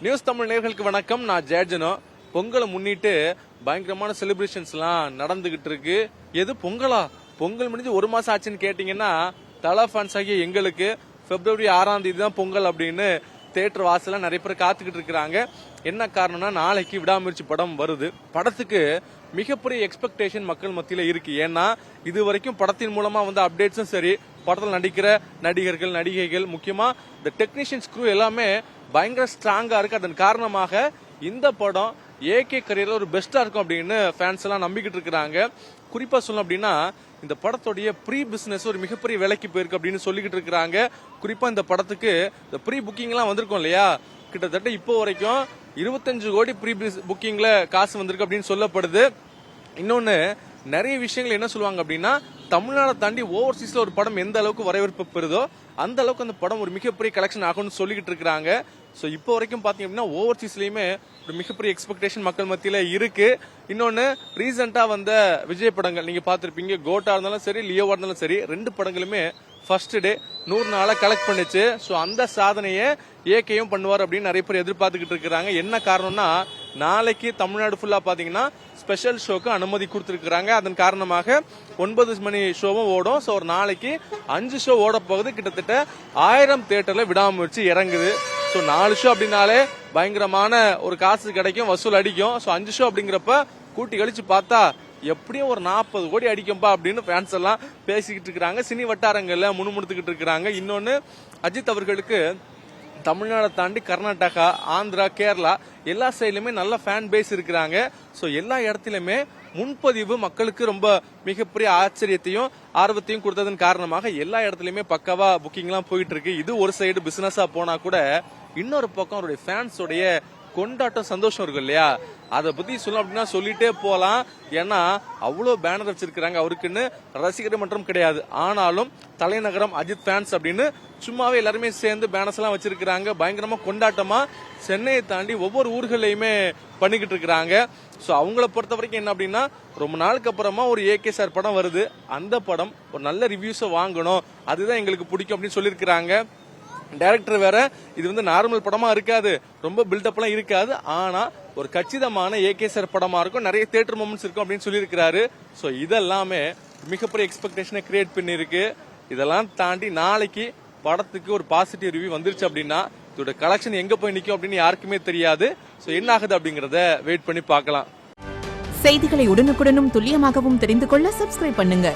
News Tamil நேயர்களுக்கு வணக்கம். நான் ஜெயஜனோ. பொங்கலை முன்னிட்டு பயங்கரமான செலிப்ரேஷன்ஸ்லாம் நடந்துகிட்டு இருக்கு. எது பொங்கலா? பொங்கல் முடிஞ்சு ஒரு மாசம் ஆச்சுன்னு கேட்டீங்கன்னா, தலா ஃபேன்ஸ் ஆகிய எங்களுக்கு February 6 தான் பொங்கல் அப்படின்னு தியேட்டர் வாசல்ல நிறைய பேர் காத்துக்கிட்டு இருக்கிறாங்க. என்ன காரணம்னா, நாளைக்கு விடாமுயற்சி படம் வருது. படத்துக்கு மிகப்பெரிய எக்ஸ்பெக்டேஷன் மக்கள் மத்தியில இருக்கு. ஏன்னா இது வரைக்கும் படத்தின் மூலமா வந்து அப்டேட்ஸும் சரி, படத்தில் நடிக்கிற நடிகர்கள் நடிகைகள், முக்கியமா இந்த டெக்னீஷியன்ஸ் க்ரூ எல்லாமே பயங்கர ஸ்ட்ராங்கா இருக்கு. அதன் காரணமாக இந்த படம் ஏகே கரியர்ல ஒரு பெஸ்டா இருக்கும் அப்படின்னு ஃபேன்ஸ் எல்லாம் நம்பிக்கிட்டு இருக்கிறாங்க. குறிப்பா சொல்லணும் அப்படின்னா, இந்த படத்துடைய ப்ரீ பிசினஸ் ஒரு மிகப்பெரிய விலைக்கு போயிருக்கு அப்படின்னு சொல்லிக்கிட்டு இருக்கிறாங்க. குறிப்பா இந்த படத்துக்கு இந்த ப்ரீ புக்கிங் எல்லாம் வந்திருக்கும் இல்லையா, கிட்டத்தட்ட இப்போ வரைக்கும் 25 கோடி ப்ரீ புக்கிங்ல காசு வந்திருக்கு அப்படின்னு சொல்லப்படுது. இன்னொன்னு, நிறைய விஷயங்கள் என்ன சொல்லுவாங்க அப்படின்னா, தமிழ்நாடை தாண்டி ஓவர்சீஸ்ல ஒரு படம் எந்த அளவுக்கு வரவேற்பு பெறுதோ அந்த அளவுக்கு அந்த படம் ஒரு மிகப்பெரிய கலெக்ஷன் ஆகும்னு சொல்லிக்கிட்டு இருக்காங்க. ஸோ இப்போ வரைக்கும் பாத்தீங்க அப்படின்னா ஓவர்சீஸ்லயுமே ஒரு மிகப்பெரிய எக்ஸ்பெக்டேஷன் மக்கள் மத்தியில இருக்கு. இன்னொன்னு, ரீசெண்டா வந்த விஜய் படங்கள் நீங்க பாத்திருப்பீங்க. கோட்டா இருந்தாலும் சரி, லியோவா இருந்தாலும் சரி, ரெண்டு படங்களுமே ஃபர்ஸ்ட் டே 100 நாளை கலெக்ட் பண்ணிச்சு. ஸோ அந்த சாதனையை ஏகேயும் பண்ணுவார் அப்படின்னு நிறைய பேர் எதிர்பார்த்துக்கிட்டு இருக்கிறாங்க. என்ன காரணம்னா, நாளைக்கு தமிழ்நாடு ஃபுல்லா பாத்தீங்கன்னா ஸ்பெஷல் ஷோக்கு அனுமதி கொடுத்திருக்காங்க. அதன் காரணமாக 9 மணி ஷோவும் ஓடும். ஸோ ஒரு நாளைக்கு 5 ஷோ ஓட போகுது. கிட்டத்தட்ட 1000 தியேட்டர்ல விடாமுயற்சி இறங்குது. ஸோ 4 ஷோ அப்படின்னாலே பயங்கரமான ஒரு காசு கிடைக்கும், வசூல் அடிக்கும். ஸோ 5 ஷோ அப்படிங்கிறப்ப கூட்டி கழிச்சு பார்த்தா எப்படியும் ஒரு 40 கோடி அடிக்கும்பா அப்படின்னு ஃபேன்ஸ் எல்லாம் பேசிக்கிட்டு இருக்காங்க. சினி வட்டாரங்கள்ல முணுமுணுத்துக்கிட்டு இருக்கிறாங்க. இன்னொன்னு, அஜித் அவர்களுக்கு தமிழ்நாடை தாண்டி கர்நாடகா, ஆந்திரா, கேரளா எல்லா சைட்லயுமே நல்ல ஃபேன் பேஸ் இருக்கிறாங்க. ஸோ எல்லா இடத்துலயுமே முன்பதிவு மக்களுக்கு ரொம்ப மிகப்பெரிய ஆச்சரியத்தையும் ஆர்வத்தையும் கொடுத்ததன் காரணமாக எல்லா இடத்துலயுமே பக்காவா புக்கிங் எல்லாம் போயிட்டு இருக்கு. இது ஒரு சைடு பிசினஸா போனா கூட, இன்னொரு பக்கம் அவருடைய ஃபேன்ஸோடைய கொண்டாட்டம், சந்தோஷம் இருக்கு இல்லையா, அதை பத்தி சொல்லணும் அப்படின்னா சொல்லிட்டே போலாம். ஏன்னா அவ்வளவு பேனர் வச்சிருக்காங்க. அவருக்குன்னு ரசிகர் மன்றம் கிடையாது. ஆனாலும் தலைநகரம் அஜித் ஃபேன்ஸ் அப்படின்னு சும்மாவே எல்லாருமே சேர்ந்து பேனர்ஸ் எல்லாம் வச்சிருக்காங்க. பயங்கரமா கொண்டாட்டமா சென்னையை தாண்டி ஒவ்வொரு ஊர்களையுமே பண்ணிக்கிட்டு இருக்கிறாங்க. சோ அவங்கள பொறுத்த வரைக்கும் என்ன அப்படின்னா, ரொம்ப நாளுக்கு அப்புறமா ஒரு ஏகே சார் படம் வருது. அந்த படம் ஒரு நல்ல ரிவ்யூஸை வாங்கணும், அதுதான் எங்களுக்கு பிடிக்கும் அப்படின்னு சொல்லியிருக்கிறாங்க. டைரக்டர் வேற, இது வந்து நார்மல் படமா இருக்காது, ரொம்ப பில்டப் எல்லாம் இருக்காது, ஆனா ஒரு கச்சிதமான ஏகே சார் படமா இருக்கும், நிறைய தியேட்டர் மூமெண்ட்ஸ் இருக்கும் அப்படின்னு சொல்லியிருக்கிறாரு. சோ இதெல்லாமே மிகப்பெரிய எக்ஸ்பெக்டேஷனை கிரியேட் பண்ணிருக்கு. இதெல்லாம் தாண்டி நாளைக்கு படத்துக்கு ஒரு பாசிட்டிவ் ரிவ்யூ வந்துருச்சு அப்படின்னா, இதோட கலெக்ஷன் எங்க போய் நிக்கும் அப்படின்னு யாருக்குமே தெரியாது. சோ என்ன ஆகுது அப்படிங்கறத வெயிட் பண்ணி பார்க்கலாம். செய்திகளை உடனுக்குடனும் துல்லியமாகவும் தெரிந்து கொள்ள சப்ஸ்கிரைப் பண்ணுங்க.